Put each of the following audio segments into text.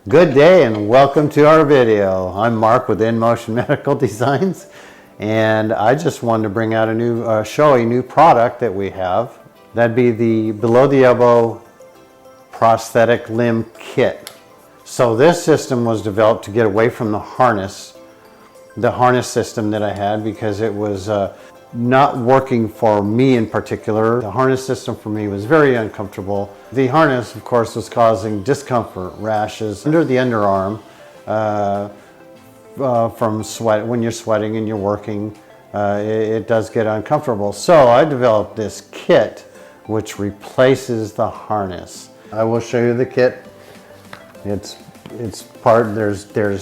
Good day and welcome to our video. I'm Mark with InMotion Medical Designs, and I just wanted to bring out show a new product that we have. That'd be the below the elbow prosthetic limb kit. So this system was developed to get away from the harness system that I had, because it was not working for me in particular. The harness system for me was very uncomfortable. The harness, of course, was causing discomfort, rashes under the underarm from sweat. When you're sweating and you're working, it does get uncomfortable. So I developed this kit which replaces the harness. I will show you the kit. There's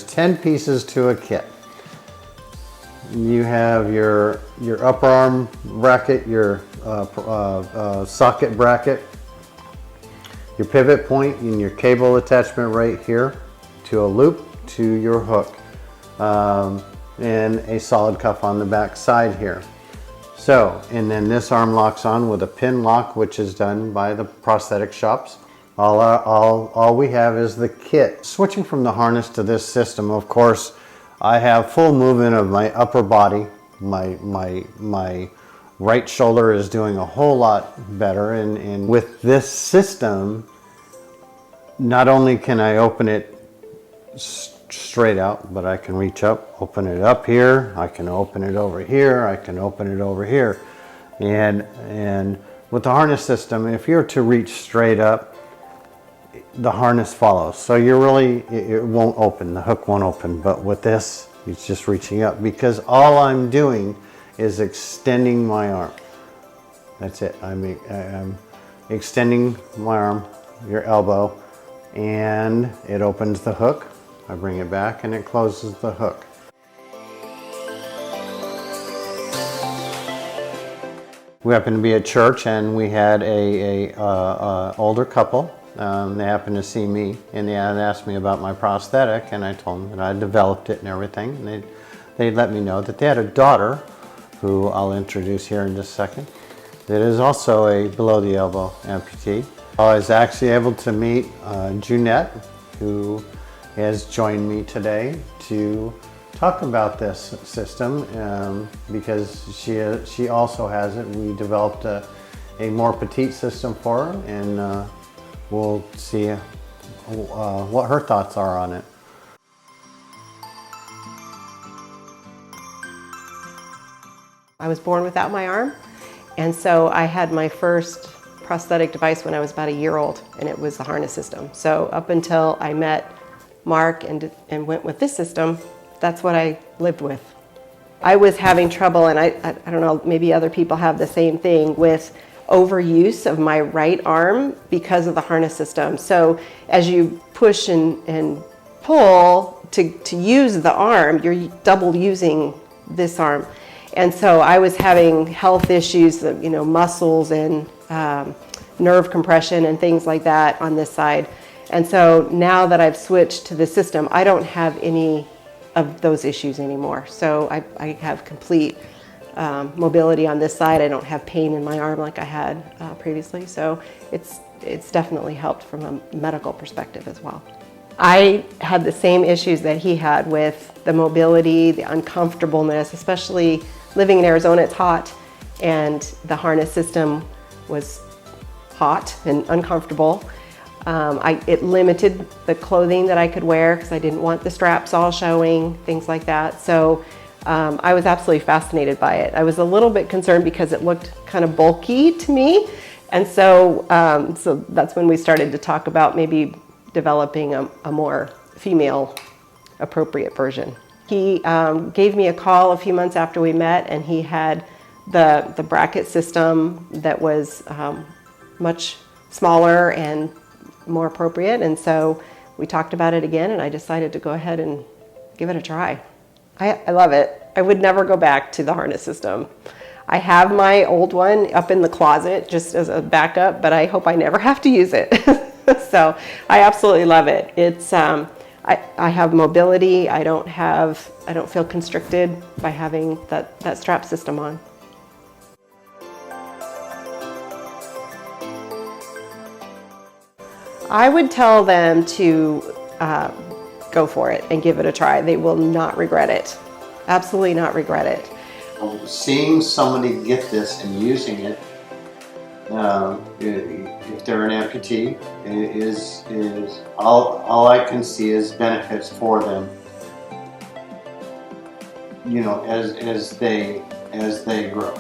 10 pieces to a kit. You have your upper arm bracket, your socket bracket, your pivot point, and your cable attachment right here to a loop to your hook, and a solid cuff on the back side here. So, and then this arm locks on with a pin lock, which is done by the prosthetic shops. All we have is the kit. Switching from the harness to this system, of course, I have full movement of my upper body. My right shoulder is doing a whole lot better, and with this system, not only can I open it straight out, but I can reach up, open it up here, I can open it over here, I can open it over here. And with the harness system, if you're to reach straight up, the harness follows. So it won't open, the hook won't open. But with this, it's just reaching up, because all I'm doing is extending my arm. That's it. I'm extending my arm, your elbow, and it opens the hook. I bring it back and it closes the hook. We happened to be at church, and we had a older couple. They happened to see me, and they had asked me about my prosthetic, and I told them that I developed it and everything. And they let me know that they had a daughter, who I'll introduce here in just a second, that is also a below the elbow amputee. I was actually able to meet Junette, who has joined me today to talk about this system, because she also has it. We developed a more petite system for her, and we'll see what her thoughts are on it. I was born without my arm, and so I had my first prosthetic device when I was about a year old, and it was the harness system. So up until I met Mark and went with this system, that's what I lived with. I was having trouble, and I don't know, maybe other people have the same thing, with overuse of my right arm because of the harness system. So as you push and pull to use the arm, you're double using this arm. And so I was having health issues, muscles and nerve compression and things like that on this side. And so now that I've switched to the system, I don't have any of those issues anymore. So I have complete mobility on this side. I don't have pain in my arm like I had previously. So it's definitely helped from a medical perspective as well. I had the same issues that he had with the mobility, the uncomfortableness, especially living in Arizona. It's hot, and the harness system was hot and uncomfortable. It limited the clothing that I could wear, because I didn't want the straps all showing, things like that. So I was absolutely fascinated by it. I was a little bit concerned because it looked kind of bulky to me. And so, so that's when we started to talk about maybe developing a more female appropriate version. He gave me a call a few months after we met, and he had the bracket system that was much smaller and more appropriate. And so we talked about it again, and I decided to go ahead and give it a try. I love it. I would never go back to the harness system. I have my old one up in the closet just as a backup, but I hope I never have to use it. So I absolutely love it. It's I have mobility. I don't feel constricted by having that strap system on. I would tell them to go for it and give it a try. They will not regret it. Absolutely not regret it. Seeing somebody get this and using it, if they're an amputee, is all I can see is benefits for them. You know, as they grow.